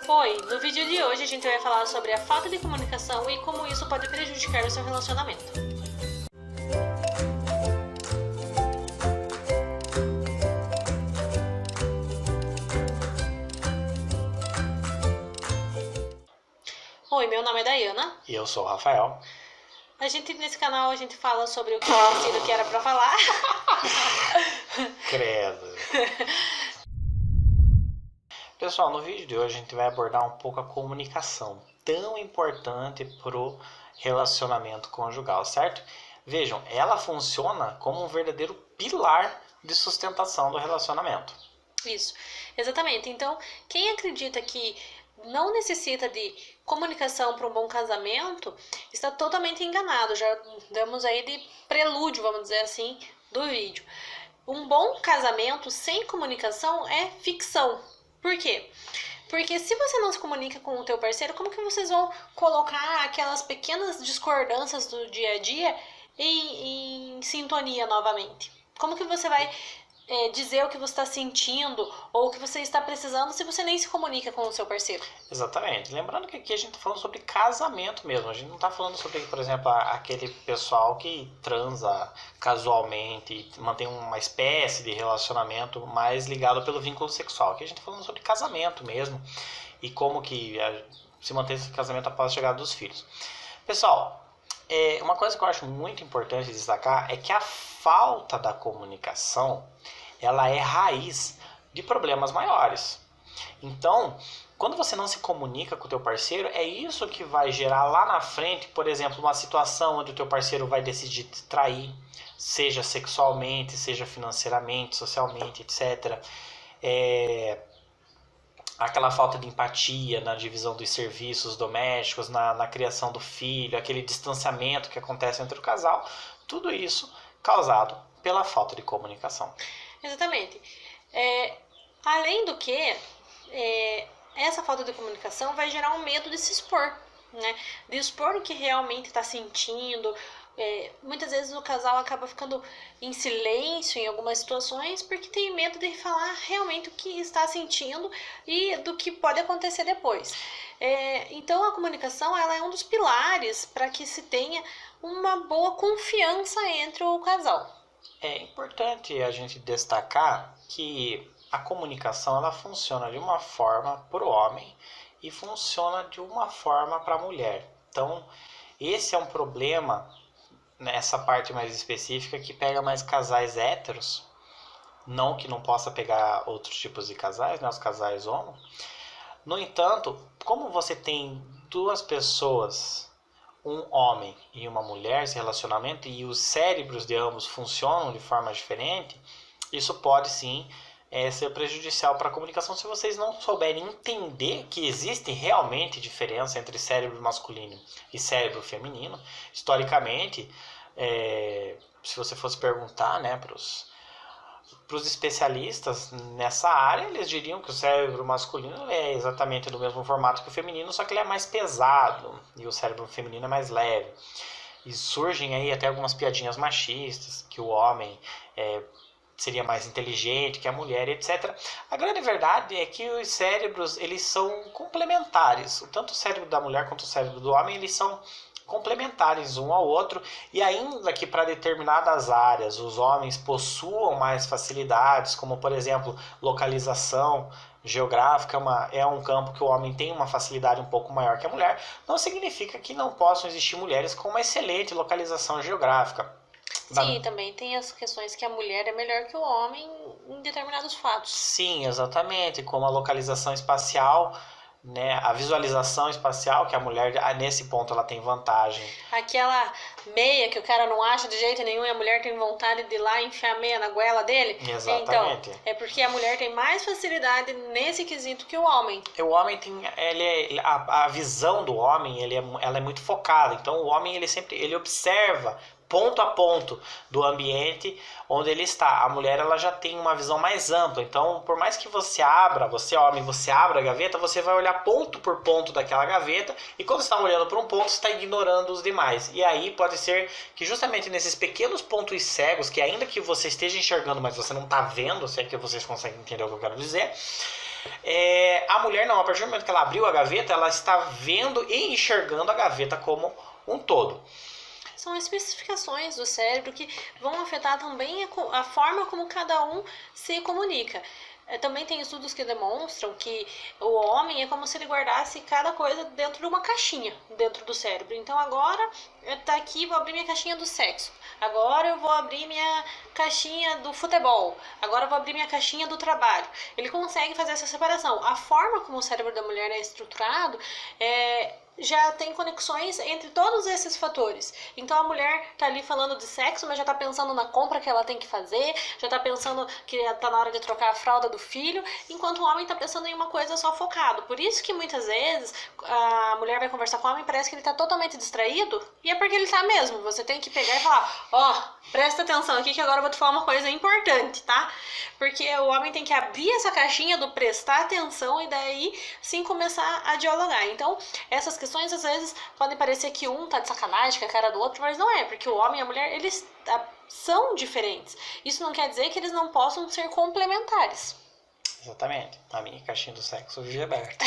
Oi, no vídeo de hoje a gente vai falar sobre a falta de comunicação e como isso pode prejudicar o seu relacionamento. Oi, meu nome é Dayana. E eu sou o Rafael. Nesse canal a gente fala sobre o que eu esqueci do que era pra falar. Credo. Pessoal, no vídeo de hoje a gente vai abordar um pouco a comunicação, tão importante pro relacionamento conjugal, certo? Vejam, ela funciona como um verdadeiro pilar de sustentação do relacionamento. Isso, exatamente. Então, quem acredita que não necessita de comunicação para um bom casamento está totalmente enganado. Já damos aí de prelúdio, vamos dizer assim, do vídeo. Um bom casamento sem comunicação é ficção. Por quê? Porque se você não se comunica com o teu parceiro, como que vocês vão colocar aquelas pequenas discordâncias do dia a dia em sintonia novamente? Como que você vai dizer o que você está sentindo ou o que você está precisando se você nem se comunica com o seu parceiro? Exatamente. Lembrando que aqui a gente está falando sobre casamento mesmo. A gente não está falando sobre, por exemplo, aquele pessoal que transa casualmente e mantém uma espécie de relacionamento mais ligado pelo vínculo sexual. Aqui a gente está falando sobre casamento mesmo e como que se mantém esse casamento após a chegada dos filhos. Pessoal, uma coisa que eu acho muito importante destacar é que a falta da comunicação ela é raiz de problemas maiores. Então, quando você não se comunica com o teu parceiro, é isso que vai gerar lá na frente, por exemplo, uma situação onde o teu parceiro vai decidir te trair, seja sexualmente, seja financeiramente, socialmente, etc. Aquela falta de empatia na divisão dos serviços domésticos, na criação do filho, aquele distanciamento que acontece entre o casal, tudo isso causado pela falta de comunicação. Exatamente. Além do que, essa falta de comunicação vai gerar um medo de se expor, né? De expor o que realmente está sentindo. Muitas vezes o casal acaba ficando em silêncio em algumas situações porque tem medo de falar realmente o que está sentindo e do que pode acontecer depois. Então a comunicação ela é um dos pilares para que se tenha uma boa confiança entre o casal. É importante a gente destacar que a comunicação ela funciona de uma forma para o homem e funciona de uma forma para a mulher. Então, esse é um problema nessa parte mais específica que pega mais casais héteros, não que não possa pegar outros tipos de casais, né, os casais homo. No entanto, como você tem duas pessoas, um homem e uma mulher, esse relacionamento, e os cérebros de ambos funcionam de forma diferente, isso pode sim ser prejudicial para a comunicação se vocês não souberem entender que existe realmente diferença entre cérebro masculino e cérebro feminino. Historicamente, se você fosse perguntar, né, para os especialistas nessa área, eles diriam que o cérebro masculino é exatamente do mesmo formato que o feminino, só que ele é mais pesado e o cérebro feminino é mais leve. E surgem aí até algumas piadinhas machistas, que o homem seria mais inteligente que a mulher, etc. A grande verdade é que os cérebros eles são complementares. Tanto o cérebro da mulher quanto o cérebro do homem eles são complementares um ao outro, e ainda que para determinadas áreas os homens possuam mais facilidades, como por exemplo localização geográfica, é um campo que o homem tem uma facilidade um pouco maior que a mulher, não significa que não possam existir mulheres com uma excelente localização geográfica. Sim, também tem as questões que a mulher é melhor que o homem em determinados fatos. Sim, exatamente, como a localização espacial, né, a visualização espacial, que a mulher, nesse ponto, ela tem vantagem. Aquela meia que o cara não acha de jeito nenhum e a mulher tem vontade de ir lá enfiar a meia na goela dele. Exatamente. Então, é porque a mulher tem mais facilidade nesse quesito que o homem. O homem tem, a visão do homem, ela é muito focada. Então, o homem, ele observa ponto a ponto do ambiente onde ele está. A mulher ela já tem uma visão mais ampla, então por mais que você homem, você abra a gaveta, você vai olhar ponto por ponto daquela gaveta e quando você está olhando para um ponto, você está ignorando os demais. E aí pode ser que justamente nesses pequenos pontos cegos, que ainda que você esteja enxergando, mas você não está vendo, se é que vocês conseguem entender o que eu quero dizer, A mulher não, a partir do momento que ela abriu a gaveta, ela está vendo e enxergando a gaveta como um todo. São especificações do cérebro que vão afetar também a forma como cada um se comunica. Também tem estudos que demonstram que o homem é como se ele guardasse cada coisa dentro de uma caixinha, dentro do cérebro. Então agora, tá aqui, vou abrir minha caixinha do sexo. Agora eu vou abrir minha caixinha do futebol. Agora eu vou abrir minha caixinha do trabalho. Ele consegue fazer essa separação. A forma como o cérebro da mulher é estruturado já tem conexões entre todos esses fatores. Então a mulher tá ali falando de sexo, mas já tá pensando na compra que ela tem que fazer, já tá pensando que tá na hora de trocar a fralda do filho, enquanto o homem tá pensando em uma coisa só focado. Por isso que muitas vezes a mulher vai conversar com o homem e parece que ele tá totalmente distraído, e é porque ele tá mesmo. Você tem que pegar e falar, presta atenção aqui que agora eu vou te falar uma coisa importante, tá? Porque o homem tem que abrir essa caixinha do prestar atenção e daí sim começar a dialogar. Então, essas questões às vezes podem parecer que um tá de sacanagem com a cara do outro, mas não é, porque o homem e a mulher, eles são diferentes. Isso não quer dizer que eles não possam ser complementares. Exatamente. A minha caixinha do sexo vive aberta.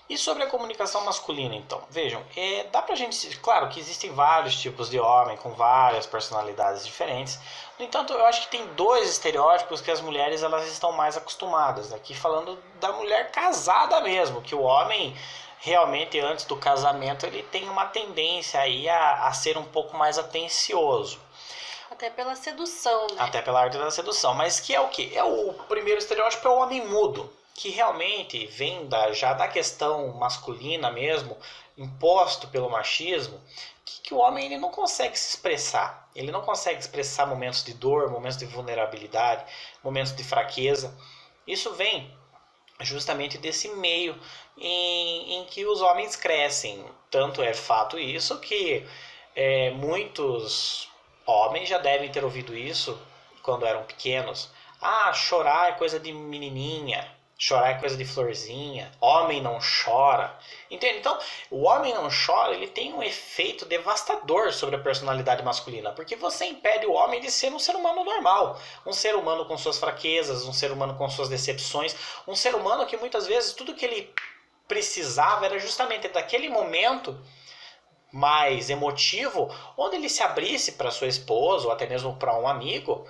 E sobre a comunicação masculina, então? Vejam, dá pra gente... Claro que existem vários tipos de homem, com várias personalidades diferentes. No entanto, eu acho que tem dois estereótipos que as mulheres elas estão mais acostumadas. Aqui falando da mulher casada mesmo, que o homem realmente antes do casamento ele tem uma tendência aí a ser um pouco mais atencioso. Até pela sedução, né? Até pela arte da sedução. Mas que é o quê? O primeiro estereótipo é o homem mudo, que realmente vem já da questão masculina mesmo, imposto pelo machismo, que o homem ele não consegue se expressar. Ele não consegue expressar momentos de dor, momentos de vulnerabilidade, momentos de fraqueza. Isso vem justamente desse meio em que os homens crescem. Tanto é fato isso que muitos homens já devem ter ouvido isso quando eram pequenos. Chorar é coisa de menininha. Chorar é coisa de florzinha. Homem não chora. Entende? Então, o homem não chora, ele tem um efeito devastador sobre a personalidade masculina. Porque você impede o homem de ser um ser humano normal. Um ser humano com suas fraquezas, um ser humano com suas decepções. Um ser humano que muitas vezes tudo que ele precisava era justamente daquele momento mais emotivo, onde ele se abrisse para sua esposa ou até mesmo para um amigo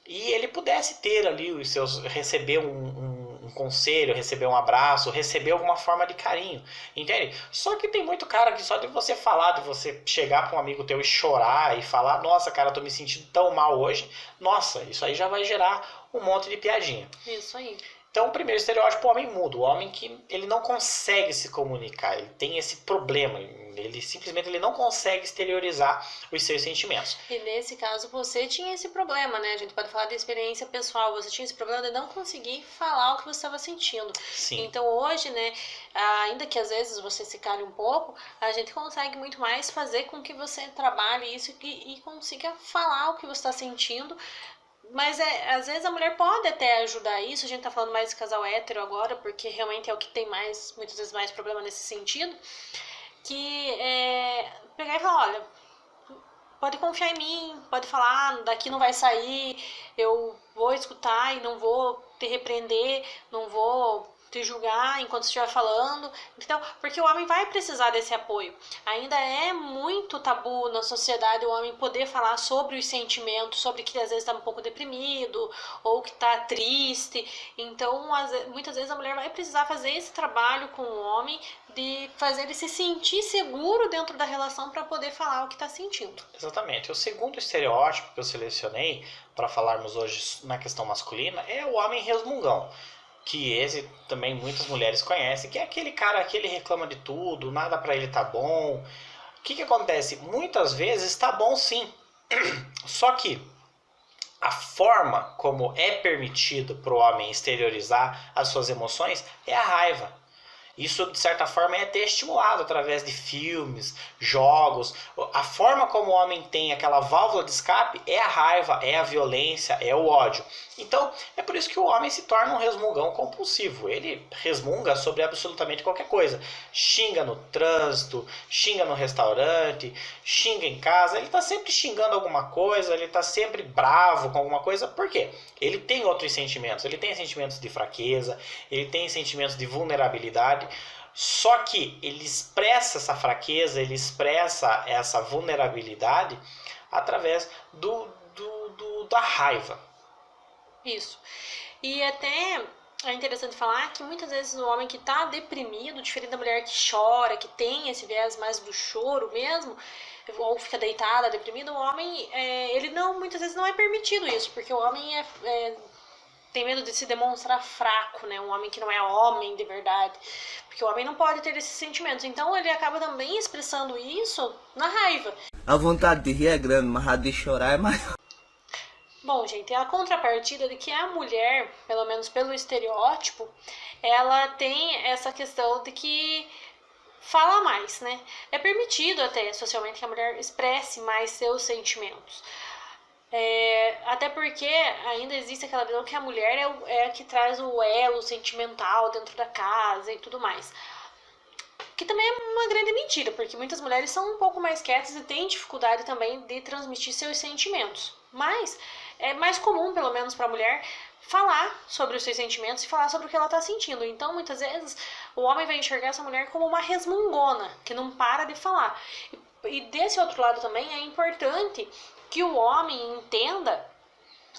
e ele pudesse ter ali os seus, receber um conselho, receber um abraço, receber alguma forma de carinho, entende? Só que tem muito cara que só de você falar, de você chegar para um amigo teu e chorar e falar, nossa cara, tô me sentindo tão mal hoje, nossa, isso aí já vai gerar um monte de piadinha. Isso aí. Então, o primeiro estereótipo é o homem mudo, o homem que ele não consegue se comunicar, ele tem esse problema, ele simplesmente ele não consegue exteriorizar os seus sentimentos. E nesse caso você tinha esse problema, né? A gente pode falar da experiência pessoal, você tinha esse problema de não conseguir falar o que você estava sentindo. Sim. Então hoje, né, ainda que às vezes você se cale um pouco, a gente consegue muito mais fazer com que você trabalhe isso e consiga falar o que você está sentindo. Mas às vezes a mulher pode até ajudar isso, a gente tá falando mais de casal hétero agora, porque realmente é o que tem muitas vezes mais problema nesse sentido, que pegar e falar, olha, pode confiar em mim, pode falar, daqui não vai sair, eu vou escutar e não vou te repreender, não vou te julgar enquanto estiver falando, entendeu? Porque o homem vai precisar desse apoio. Ainda é muito tabu na sociedade o homem poder falar sobre os sentimentos, sobre que às vezes está um pouco deprimido ou que está triste. Então, muitas vezes a mulher vai precisar fazer esse trabalho com o homem de fazer ele se sentir seguro dentro da relação para poder falar o que está sentindo. Exatamente. O segundo estereótipo que eu selecionei para falarmos hoje na questão masculina é o homem resmungão. Que esse também muitas mulheres conhecem, que é aquele cara que ele reclama de tudo, nada pra ele tá bom. O que acontece? Muitas vezes tá bom sim, só que a forma como é permitido pro homem exteriorizar as suas emoções é a raiva. Isso, de certa forma, é até estimulado através de filmes, jogos. A forma como o homem tem aquela válvula de escape é a raiva, é a violência, é o ódio. Então, é por isso que o homem se torna um resmungão compulsivo. Ele resmunga sobre absolutamente qualquer coisa. Xinga no trânsito, xinga no restaurante, xinga em casa. Ele está sempre xingando alguma coisa, ele está sempre bravo com alguma coisa. Por quê? Ele tem outros sentimentos. Ele tem sentimentos de fraqueza, ele tem sentimentos de vulnerabilidade. Só que ele expressa essa fraqueza, ele expressa essa vulnerabilidade através da raiva. Isso. E até é interessante falar que muitas vezes o homem que está deprimido, diferente da mulher que chora, que tem esse viés mais do choro mesmo, ou fica deitada, deprimida, o homem, ele não, muitas vezes não é permitido isso, porque o homem tem medo de se demonstrar fraco, né? Um homem que não é homem de verdade. Porque o homem não pode ter esses sentimentos. Então ele acaba também expressando isso na raiva. A vontade de rir é grande, mas a de chorar é maior. Bom, gente, é a contrapartida de que a mulher, pelo menos pelo estereótipo, ela tem essa questão de que fala mais, né? É permitido até socialmente que a mulher expresse mais seus sentimentos. Até porque ainda existe aquela visão que a mulher é a que traz o elo sentimental dentro da casa e tudo mais. Que também é uma grande mentira, porque muitas mulheres são um pouco mais quietas e têm dificuldade também de transmitir seus sentimentos. Mas é mais comum, pelo menos para a mulher, falar sobre os seus sentimentos e falar sobre o que ela está sentindo. Então, muitas vezes, o homem vai enxergar essa mulher como uma resmungona, que não para de falar. E desse outro lado também é importante que o homem entenda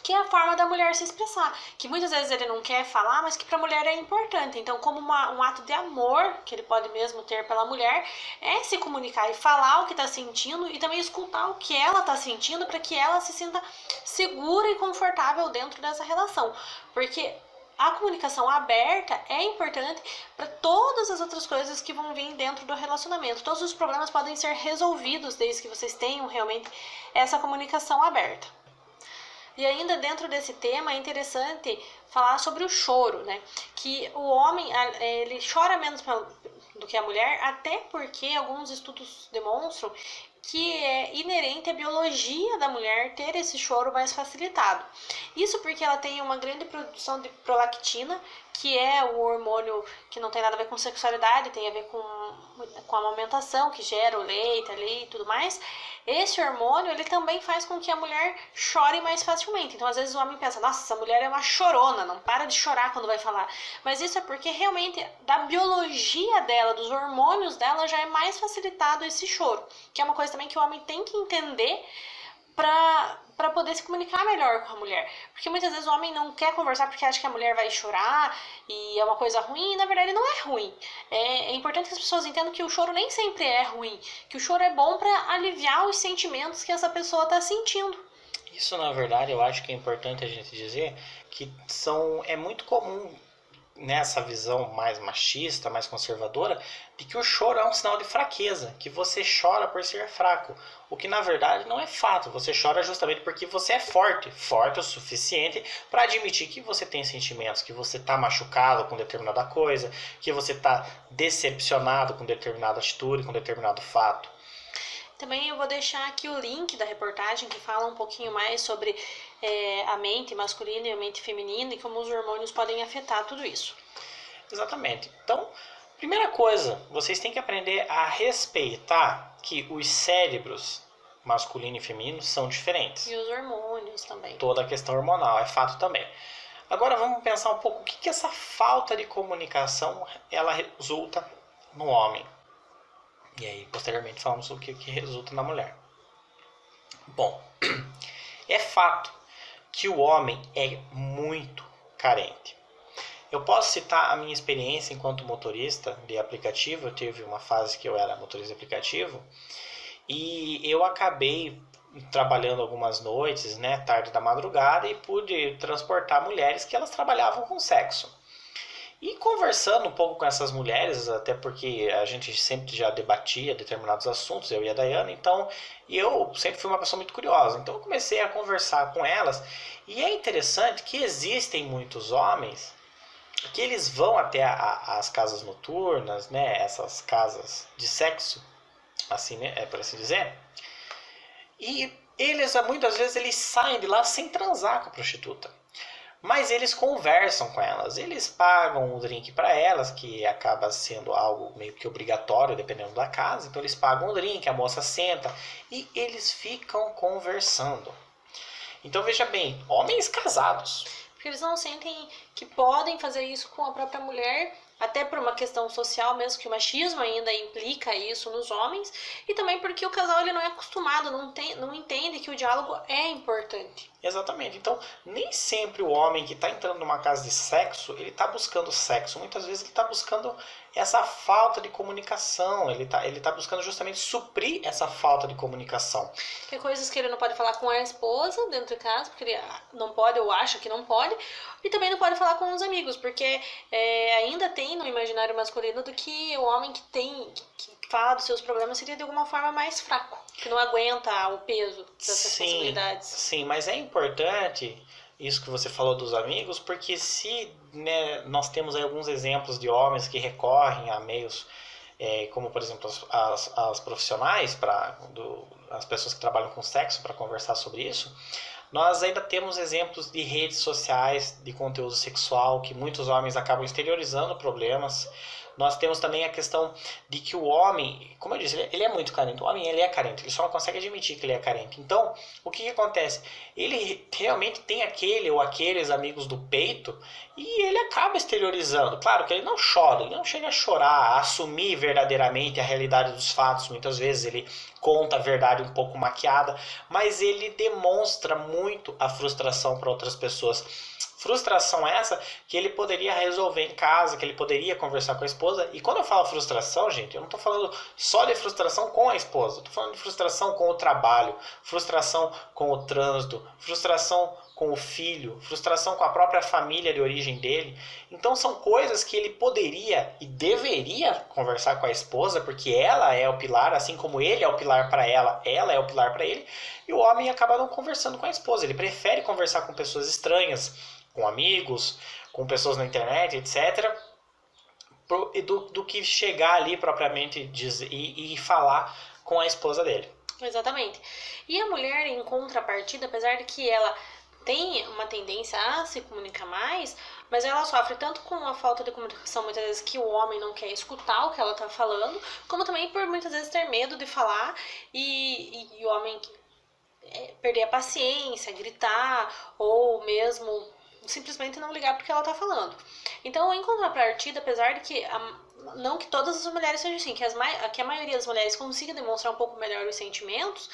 que é a forma da mulher se expressar, que muitas vezes ele não quer falar, mas que para a mulher é importante. Então, como um ato de amor que ele pode mesmo ter pela mulher, é se comunicar e falar o que está sentindo e também escutar o que ela está sentindo para que ela se sinta segura e confortável dentro dessa relação. Porque a comunicação aberta é importante para todas as outras coisas que vão vir dentro do relacionamento. Todos os problemas podem ser resolvidos desde que vocês tenham realmente essa comunicação aberta. E ainda dentro desse tema é interessante falar sobre o choro, né? Que o homem, ele chora menos do que a mulher, até porque alguns estudos demonstram que é inerente à biologia da mulher ter esse choro mais facilitado. Isso porque ela tem uma grande produção de prolactina, que é o hormônio que não tem nada a ver com sexualidade, tem a ver com a amamentação, que gera o leite ali e tudo mais. Esse hormônio, ele também faz com que a mulher chore mais facilmente. Então, às vezes o homem pensa, nossa, essa mulher é uma chorona, não para de chorar quando vai falar. Mas isso é porque realmente da biologia dela, dos hormônios dela, já é mais facilitado esse choro. Que é uma coisa também que o homem tem que entender para poder se comunicar melhor com a mulher. Porque muitas vezes o homem não quer conversar porque acha que a mulher vai chorar e é uma coisa ruim, e na verdade não é ruim. É importante que as pessoas entendam que o choro nem sempre é ruim, que o choro é bom para aliviar os sentimentos que essa pessoa está sentindo. Isso, na verdade, eu acho que é importante a gente dizer que é muito comum nessa visão mais machista, mais conservadora, de que o choro é um sinal de fraqueza, que você chora por ser fraco, o que na verdade não é fato. Você chora justamente porque você é forte o suficiente para admitir que você tem sentimentos, que você está machucado com determinada coisa, que você está decepcionado com determinada atitude, com determinado fato. Também eu vou deixar aqui o link da reportagem que fala um pouquinho mais sobre a mente masculina e a mente feminina e como os hormônios podem afetar tudo isso. Exatamente. Então, primeira coisa, vocês têm que aprender a respeitar que os cérebros masculino e feminino são diferentes. E os hormônios também. Toda a questão hormonal é fato também. Agora vamos pensar um pouco o que essa falta de comunicação ela resulta no homem. E aí, posteriormente, falamos o que resulta na mulher. Bom, é fato que o homem é muito carente. Eu posso citar a minha experiência enquanto motorista de aplicativo. Eu tive uma fase que eu era motorista de aplicativo e eu acabei trabalhando algumas noites, né, tarde da madrugada, e pude transportar mulheres que elas trabalhavam com sexo. E conversando um pouco com essas mulheres, até porque a gente sempre já debatia determinados assuntos, eu e a Dayana, então eu sempre fui uma pessoa muito curiosa. Então eu comecei a conversar com elas, e é interessante que existem muitos homens que eles vão até as casas noturnas, né, essas casas de sexo, assim, né, por assim dizer, e eles muitas vezes eles saem de lá sem transar com a prostituta. Mas eles conversam com elas, eles pagam um drink para elas, que acaba sendo algo meio que obrigatório dependendo da casa. Então eles pagam um drink, a moça senta e eles ficam conversando. Então veja bem, homens casados. Porque eles não sentem que podem fazer isso com a própria mulher, até por uma questão social mesmo, que o machismo ainda implica isso nos homens, e também porque o casal ele não é acostumado, não entende que o diálogo é importante. Exatamente. Então, nem sempre o homem que está entrando numa casa de sexo, ele está buscando sexo. Muitas vezes ele está buscando essa falta de comunicação. Ele tá buscando justamente suprir essa falta de comunicação. Tem coisas que ele não pode falar com a esposa dentro de casa, porque ele não pode ou acha que não pode. E também não pode falar com os amigos, porque ainda tem no imaginário masculino do que o homem que fala dos seus problemas seria de alguma forma mais fraco, que não aguenta o peso das responsabilidades. Sim, mas é importante isso que você falou dos amigos, porque se, né, nós temos aí alguns exemplos de homens que recorrem a meios, como por exemplo as profissionais, as pessoas que trabalham com sexo para conversar sobre isso, nós ainda temos exemplos de redes sociais de conteúdo sexual que muitos homens acabam exteriorizando problemas. Nós temos também a questão de que o homem, como eu disse, ele é muito carente. O homem ele é carente, ele só não consegue admitir que ele é carente. Então, o que acontece? Ele realmente tem aquele ou aqueles amigos do peito e ele acaba exteriorizando. Claro que ele não chora, ele não chega a chorar, a assumir verdadeiramente a realidade dos fatos. Muitas vezes ele conta a verdade um pouco maquiada, mas ele demonstra muito a frustração para outras pessoas. Frustração essa que ele poderia resolver em casa, que ele poderia conversar com a esposa. E quando eu falo frustração, gente, eu não estou falando só de frustração com a esposa. Estou falando de frustração com o trabalho, frustração com o trânsito, frustração com o filho, frustração com a própria família de origem dele. Então são coisas que ele poderia e deveria conversar com a esposa, porque ela é o pilar, assim como ele é o pilar para ela é o pilar para ele. E o homem acaba não conversando com a esposa. Ele prefere conversar com pessoas estranhas, com amigos, com pessoas na internet, etc., do que chegar ali propriamente e falar com a esposa dele. Exatamente. E a mulher, em contrapartida, apesar de que ela tem uma tendência a se comunicar mais, mas ela sofre tanto com a falta de comunicação, muitas vezes, que o homem não quer escutar o que ela está falando, como também por muitas vezes ter medo de falar e o homem perder a paciência, gritar ou mesmo simplesmente não ligar porque ela tá falando. Então, em contrapartida, apesar de que não que todas as mulheres sejam assim, que a maioria das mulheres consiga demonstrar um pouco melhor os sentimentos,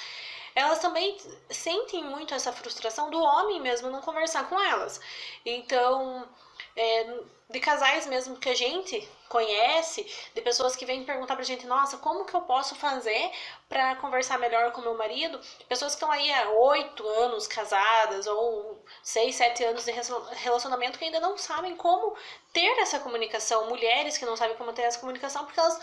elas também sentem muito essa frustração do homem mesmo não conversar com elas. Então, de casais mesmo que a gente conhece, de pessoas que vêm perguntar pra gente, nossa, como que eu posso fazer pra conversar melhor com meu marido? Pessoas que estão aí há 8 anos casadas ou 6, 7 anos de relacionamento que ainda não sabem como ter essa comunicação. Mulheres que não sabem como ter essa comunicação porque elas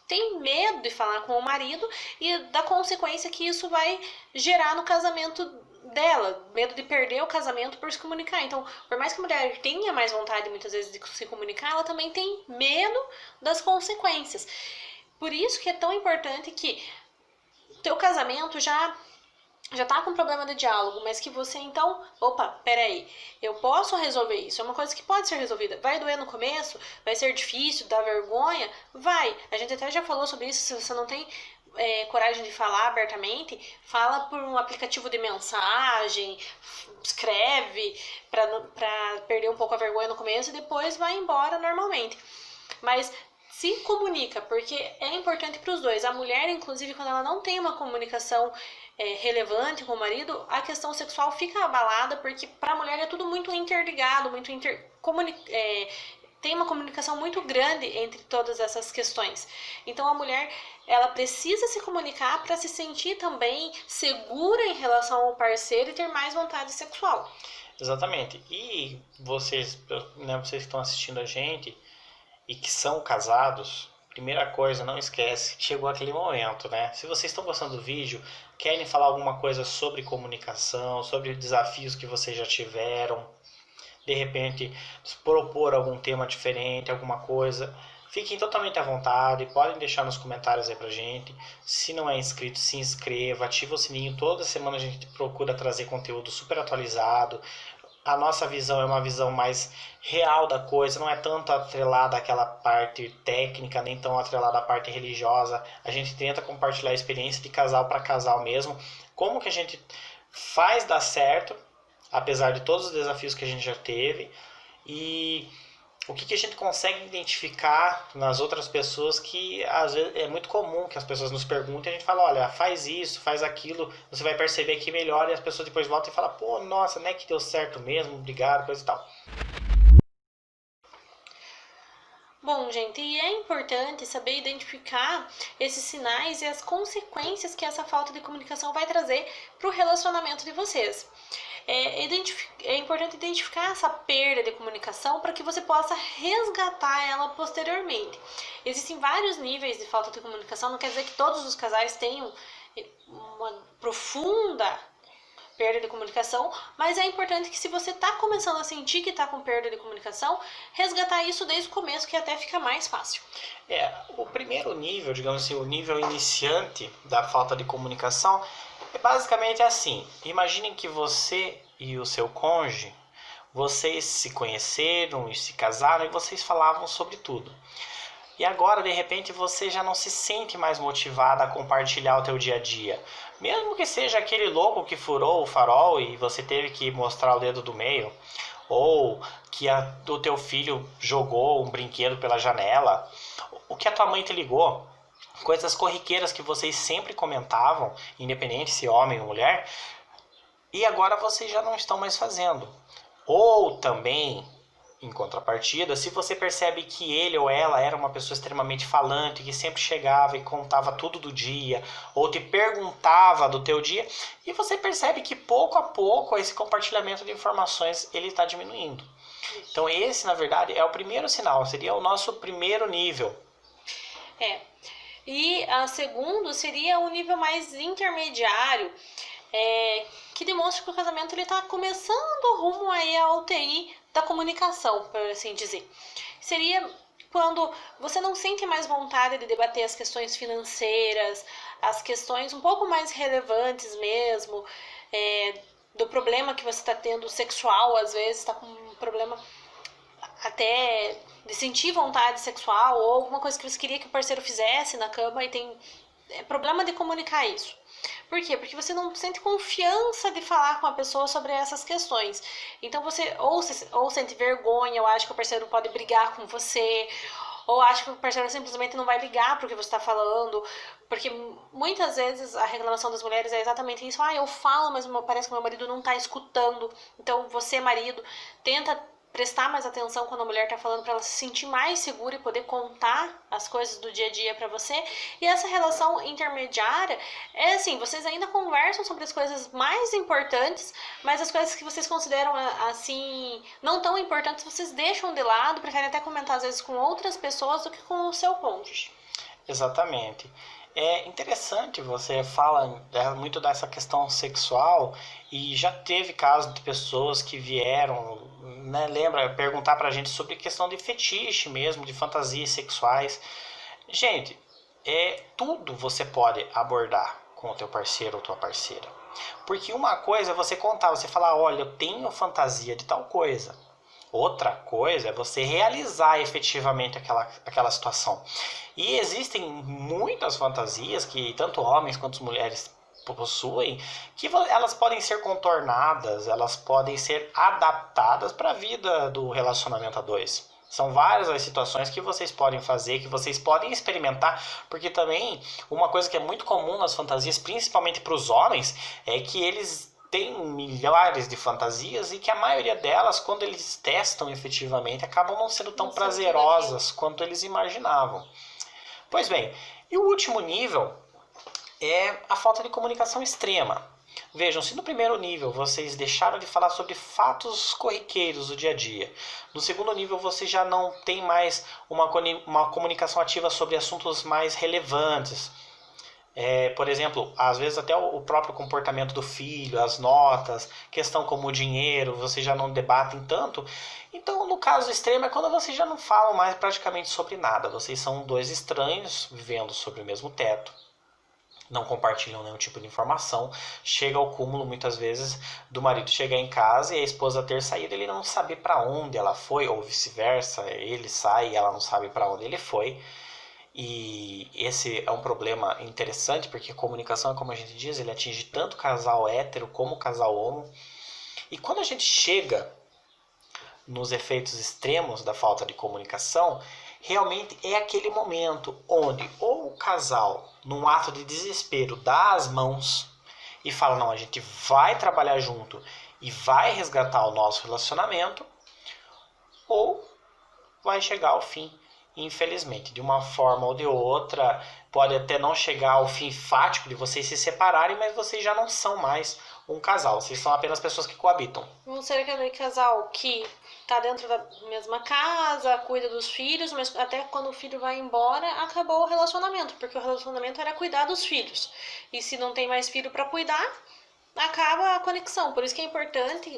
têm medo de falar com o marido e da consequência que isso vai gerar no casamento dela, medo de perder o casamento por se comunicar. Então, por mais que a mulher tenha mais vontade muitas vezes de se comunicar, ela também tem medo das consequências. Por isso que é tão importante que teu casamento já tá com problema de diálogo, mas que você então, peraí, eu posso resolver isso, é uma coisa que pode ser resolvida. Vai doer no começo, vai ser difícil, dá vergonha, vai. A gente até já falou sobre isso, se você não tem coragem de falar abertamente, fala por um aplicativo de mensagem, escreve pra perder um pouco a vergonha no começo e depois vai embora normalmente. Mas se comunica, porque é importante para os dois. A mulher, inclusive, quando ela não tem uma comunicação relevante com o marido, a questão sexual fica abalada, porque para a mulher é tudo muito interligado, tem uma comunicação muito grande entre todas essas questões. Então a mulher, ela precisa se comunicar para se sentir também segura em relação ao parceiro e ter mais vontade sexual. Exatamente. E vocês que estão assistindo a gente e que são casados, primeira coisa, não esquece, chegou aquele momento, né? Se vocês estão gostando do vídeo, querem falar alguma coisa sobre comunicação, sobre desafios que vocês já tiveram, de repente propor algum tema diferente, alguma coisa, fiquem totalmente à vontade, podem deixar nos comentários aí pra gente. Se não é inscrito, se inscreva, ativa o sininho. Toda semana a gente procura trazer conteúdo super atualizado. A nossa visão é uma visão mais real da coisa, não é tanto atrelada àquela parte técnica, nem tão atrelada à parte religiosa. A gente tenta compartilhar a experiência de casal para casal mesmo, como que a gente faz dar certo, apesar de todos os desafios que a gente já teve, e o que a gente consegue identificar nas outras pessoas, que às vezes é muito comum que as pessoas nos perguntem, a gente fala, olha, faz isso, faz aquilo, você vai perceber que melhora, e as pessoas depois voltam e falam, pô, nossa, né, que deu certo mesmo, obrigado, coisa e tal. Bom, gente, e é importante saber identificar esses sinais e as consequências que essa falta de comunicação vai trazer para o relacionamento de vocês. É importante identificar essa perda de comunicação para que você possa resgatar ela posteriormente. Existem vários níveis de falta de comunicação, não quer dizer que todos os casais tenham uma profunda perda de comunicação, mas é importante que, se você está começando a sentir que está com perda de comunicação, resgatar isso desde o começo, que até fica mais fácil. O primeiro nível, digamos assim, o nível iniciante da falta de comunicação é basicamente assim. Imaginem que você e o seu cônjuge, vocês se conheceram e se casaram e vocês falavam sobre tudo. E agora, de repente, você já não se sente mais motivada a compartilhar o teu dia a dia. Mesmo que seja aquele louco que furou o farol e você teve que mostrar o dedo do meio. Ou que o teu filho jogou um brinquedo pela janela. O que a tua mãe te ligou. Coisas corriqueiras que vocês sempre comentavam, independente se homem ou mulher. E agora vocês já não estão mais fazendo. Ou também, em contrapartida, se você percebe que ele ou ela era uma pessoa extremamente falante, que sempre chegava e contava tudo do dia, ou te perguntava do teu dia, e você percebe que pouco a pouco esse compartilhamento de informações ele está diminuindo. Então esse, na verdade, é o primeiro sinal, seria o nosso primeiro nível. E a segundo seria o nível mais intermediário, que demonstra que o casamento está começando rumo aí à UTI da comunicação, por assim dizer. Seria quando você não sente mais vontade de debater as questões financeiras, as questões um pouco mais relevantes mesmo, do problema que você está tendo sexual, às vezes está com um problema até de sentir vontade sexual, ou alguma coisa que você queria que o parceiro fizesse na cama e tem problema de comunicar isso. Por quê? Porque você não sente confiança de falar com a pessoa sobre essas questões. Então você ou sente vergonha, ou acha que o parceiro pode brigar com você, ou acha que o parceiro simplesmente não vai ligar para o que você está falando. Porque muitas vezes a reclamação das mulheres é exatamente isso. Eu falo, mas parece que meu marido não está escutando. Então você, marido, tenta prestar mais atenção quando a mulher está falando, para ela se sentir mais segura e poder contar as coisas do dia a dia para você. E essa relação intermediária é assim, vocês ainda conversam sobre as coisas mais importantes, mas as coisas que vocês consideram assim não tão importantes, vocês deixam de lado, preferem até comentar às vezes com outras pessoas do que com o seu cônjuge. Exatamente. É interessante, você fala muito dessa questão sexual, e já teve casos de pessoas que vieram, né, lembra, perguntar pra gente sobre questão de fetiche mesmo, de fantasias sexuais. Gente, tudo você pode abordar com o teu parceiro ou tua parceira. Porque uma coisa é você contar, você falar, olha, eu tenho fantasia de tal coisa. Outra coisa é você realizar efetivamente aquela situação. E existem muitas fantasias que tanto homens quanto mulheres possuem, que elas podem ser contornadas, elas podem ser adaptadas para a vida do relacionamento a dois. São várias as situações que vocês podem fazer, que vocês podem experimentar, porque também uma coisa que é muito comum nas fantasias, principalmente para os homens, é que eles tem milhares de fantasias, e que a maioria delas, quando eles testam efetivamente, acabam não sendo tão prazerosas quanto eles imaginavam. Pois bem, e o último nível é a falta de comunicação extrema. Vejam, se no primeiro nível vocês deixaram de falar sobre fatos corriqueiros do dia a dia, no segundo nível vocês já não tem mais uma comunicação ativa sobre assuntos mais relevantes, Por exemplo, às vezes até o próprio comportamento do filho, as notas, questão como o dinheiro, vocês já não debatem tanto. Então, no caso extremo é quando vocês já não falam mais praticamente sobre nada. Vocês são dois estranhos vivendo sobre o mesmo teto. Não compartilham nenhum tipo de informação. Chega ao cúmulo, muitas vezes, do marido chegar em casa e a esposa ter saído, ele não saber para onde ela foi, ou vice-versa, ele sai e ela não sabe para onde ele foi. E esse é um problema interessante, porque a comunicação, como a gente diz, ele atinge tanto o casal hétero como o casal homo. E quando a gente chega nos efeitos extremos da falta de comunicação, realmente é aquele momento onde ou o casal, num ato de desespero, dá as mãos e fala, não, a gente vai trabalhar junto e vai resgatar o nosso relacionamento, ou vai chegar ao fim, infelizmente, de uma forma ou de outra. Pode até não chegar ao fim fático de vocês se separarem, mas vocês já não são mais um casal, vocês são apenas pessoas que coabitam. Vão ser aquele casal que tá dentro da mesma casa, cuida dos filhos, mas até quando o filho vai embora, acabou o relacionamento, porque o relacionamento era cuidar dos filhos. E se não tem mais filho para cuidar, acaba a conexão. Por isso que é importante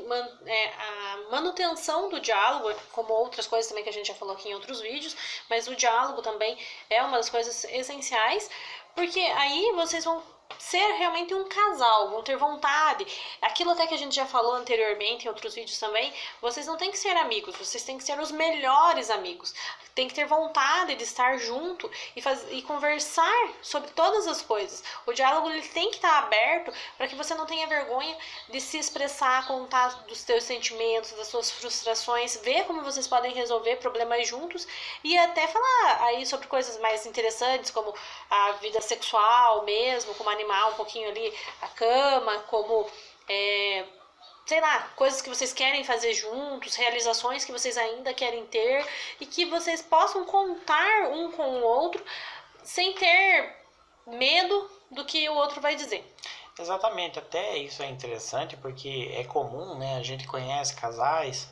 a manutenção do diálogo, como outras coisas também que a gente já falou aqui em outros vídeos, mas o diálogo também é uma das coisas essenciais, porque aí vocês vão ser realmente um casal, vão ter vontade. Aquilo até que a gente já falou anteriormente em outros vídeos também, vocês não têm que ser amigos, vocês têm que ser os melhores amigos. Tem que ter vontade de estar junto e conversar sobre todas as coisas. O diálogo ele tem que estar aberto para que você não tenha vergonha de se expressar, contar dos seus sentimentos, das suas frustrações, ver como vocês podem resolver problemas juntos e até falar aí sobre coisas mais interessantes, como a vida sexual mesmo, como animar um pouquinho ali a cama, como sei lá, coisas que vocês querem fazer juntos, realizações que vocês ainda querem ter e que vocês possam contar um com o outro sem ter medo do que o outro vai dizer. Exatamente, até isso é interessante porque é comum, né? A gente conhece casais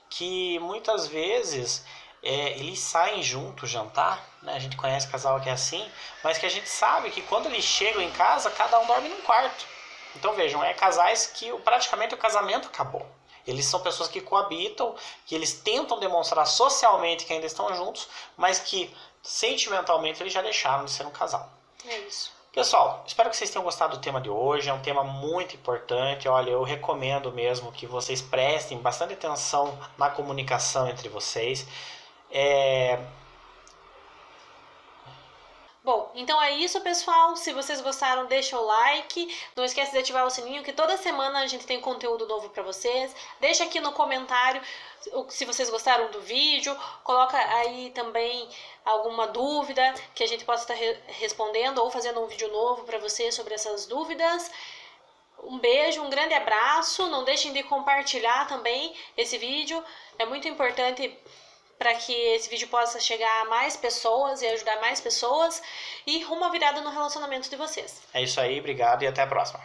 que muitas vezes eles saem juntos jantar, né? A gente conhece casal que é assim, mas que a gente sabe que quando eles chegam em casa, cada um dorme num quarto. Então vejam, casais que praticamente o casamento acabou. Eles são pessoas que coabitam, que eles tentam demonstrar socialmente que ainda estão juntos, mas que sentimentalmente eles já deixaram de ser um casal. É isso. Pessoal, espero que vocês tenham gostado do tema de hoje. É um tema muito importante. Olha, eu recomendo mesmo que vocês prestem bastante atenção na comunicação entre vocês. Bom, então é isso, pessoal. Se vocês gostaram, deixa o like. Não esquece de ativar o sininho, que toda semana a gente tem conteúdo novo para vocês. Deixa aqui no comentário se vocês gostaram do vídeo. Coloca aí também alguma dúvida que a gente possa estar respondendo ou fazendo um vídeo novo para vocês sobre essas dúvidas. Um beijo, um grande abraço. Não deixem de compartilhar também esse vídeo. É muito importante para que esse vídeo possa chegar a mais pessoas e ajudar mais pessoas e rumo à virada no relacionamento de vocês. É isso aí, obrigado e até a próxima.